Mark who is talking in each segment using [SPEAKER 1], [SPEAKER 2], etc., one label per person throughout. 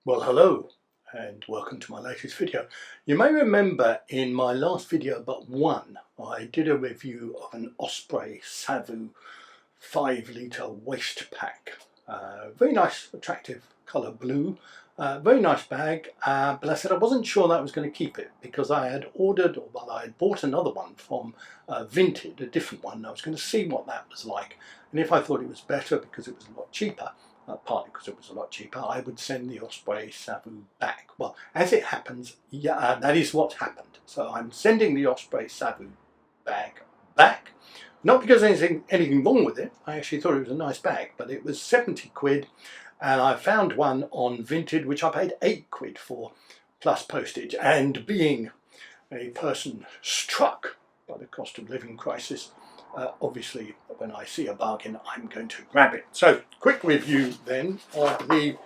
[SPEAKER 1] Well, hello and welcome to my latest video. You may remember in my last video but one, I did a review of an Osprey Savu 5 litre waist pack. Very nice, attractive colour blue, very nice bag, but I said I wasn't sure that I was going to keep it because I had ordered, or well, I had bought another one from Vinted, a different one. I was going to see what that was like, and if I thought it was better because it was a lot cheaper, partly because it was a lot cheaper, I would send the Osprey Savu back. Well, as it happens, yeah, that is what happened. So I'm sending the Osprey Savu bag back. Not because there's anything wrong with it. I actually thought it was a nice bag, but it was 70 quid. And I found one on Vinted, which I paid 8 quid for, plus postage. And being a person struck by the cost of living crisis, obviously when I see a bargain I'm going to grab it. So quick review then of the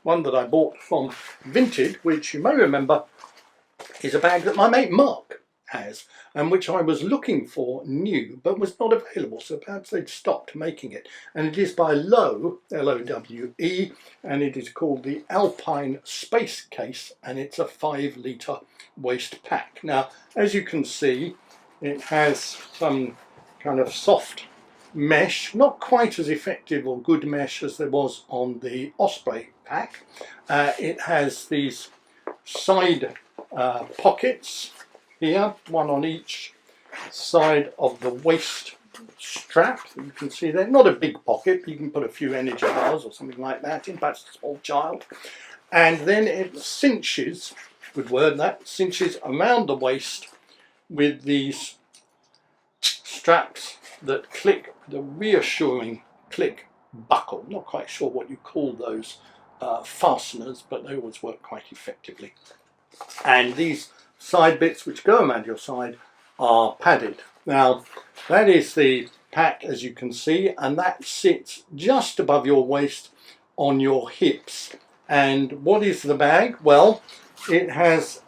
[SPEAKER 1] one that I bought from Vinted, which you may remember is a bag that my mate Mark has and which I was looking for new but was not available, so perhaps they'd stopped making it. And it is by Lowe, L-O-W-E, and it is called the Alpine Spacecase, and it's a 5 litre waist pack. Now as you can see, it has some kind of soft mesh, not quite as effective or good mesh as there was on the Osprey pack. It has these side pockets here, one on each side of the waist strap. You can see there, not a big pocket, you can put a few energy bars or something like that in, perhaps a small child. And then it cinches, good word that, cinches around the waist with these straps that click, the reassuring click buckle. Not quite sure what you call those fasteners, but they always work quite effectively. And these side bits which go around your side are padded. Now that is the pack, as you can see, and that sits just above your waist on your hips. And what is the bag? Well, it has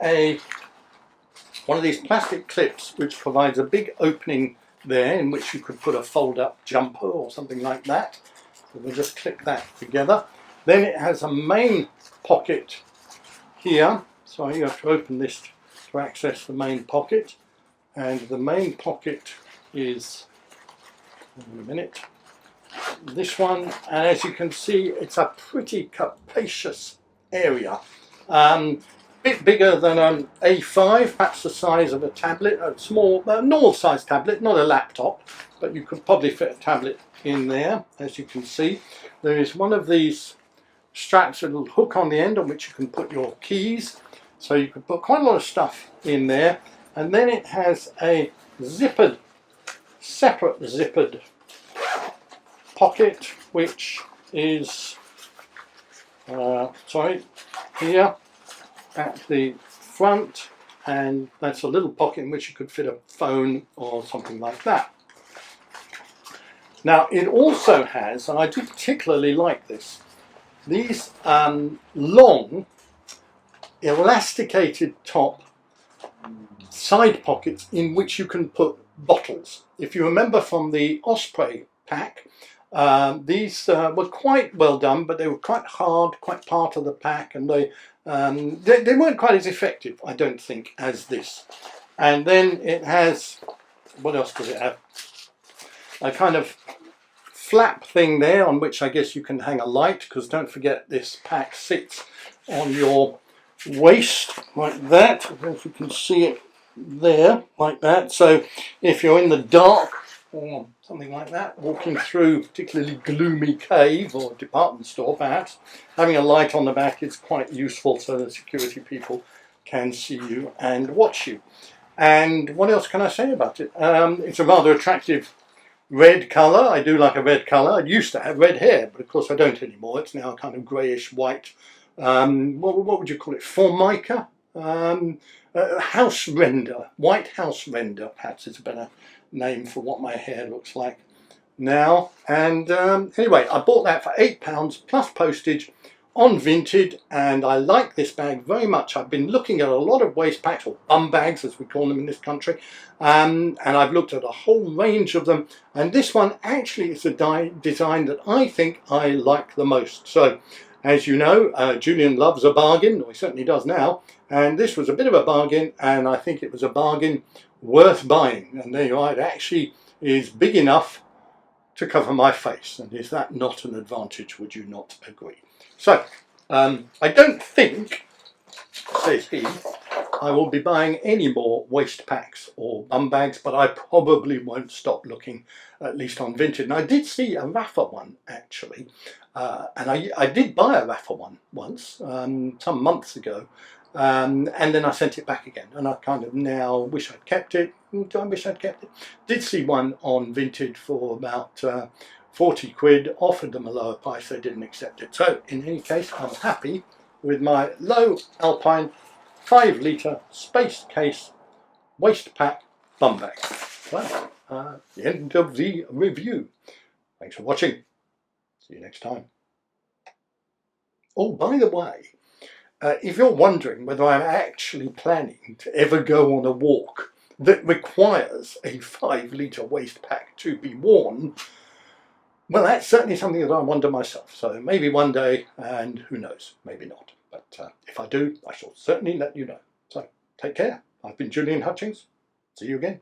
[SPEAKER 1] one of these plastic clips which provides a big opening there in which you could put a fold-up jumper or something like that. So we'll just click that together. Then it has a main pocket here, so you have to open this to access the main pocket, and the main pocket is, in a minute, this one, and as you can see it's a pretty capacious area. Bit bigger than an A5, perhaps the size of a tablet, a small, normal size tablet, not a laptop, but you could probably fit a tablet in there. As you can see, there is one of these straps, a little hook on the end on which you can put your keys, so you could put quite a lot of stuff in there. And then it has a separate zippered pocket, which is, here at the front, and that's a little pocket in which you could fit a phone or something like that. Now it also has, and I do particularly like this, these long elasticated top side pockets in which you can put bottles. If you remember from the Osprey pack, these were quite well done, but they were quite hard, quite part of the pack, and they weren't quite as effective, I don't think, as this. And then it has, what else does it have? A kind of flap thing there on which I guess you can hang a light, because don't forget this pack sits on your waist like that. I don't know if you can see it there, like that. So if you're in the dark or something like that, walking through a particularly gloomy cave or department store perhaps, having a light on the back is quite useful so the security people can see you and watch you. And what else can I say about it? It's a rather attractive red colour. I do like a red colour. I used to have red hair, but of course I don't anymore. It's now kind of greyish white. What would you call it? Formica? House render. White house render perhaps is a better name for what my hair looks like now. And anyway, I bought that for £8 plus postage on Vinted, and I like this bag very much. I've been looking at a lot of waist packs, or bum bags as we call them in this country, and I've looked at a whole range of them, and this one actually is a design that I think I like the most. So As you know, Julian loves a bargain, or he certainly does now, and this was a bit of a bargain, and I think it was a bargain worth buying. And there you are, it actually is big enough to cover my face, and is that not an advantage, would you not agree? So, I don't think, says he, I will be buying any more waist packs or bum bags, but I probably won't stop looking, at least on Vinted. And I did see a Rafa one, actually, and I did buy a Rafa one once, some months ago, and then I sent it back again, and I kind of now wish I'd kept it. Do I wish I'd kept it? Did see one on Vinted for about 40 quid, offered them a lower price, they didn't accept it. So in any case, I'm happy with my Lowe Alpine 5 litre Spacecase waist pack bum bag. Well, the end of the review. Thanks for watching. See you next time. Oh, by the way, if you're wondering whether I'm actually planning to ever go on a walk that requires a 5 litre waist pack to be worn, well, that's certainly something that I wonder myself. So maybe one day, and who knows, maybe not. But if I do, I shall certainly let you know. So take care. I've been Julian Hutchings. See you again.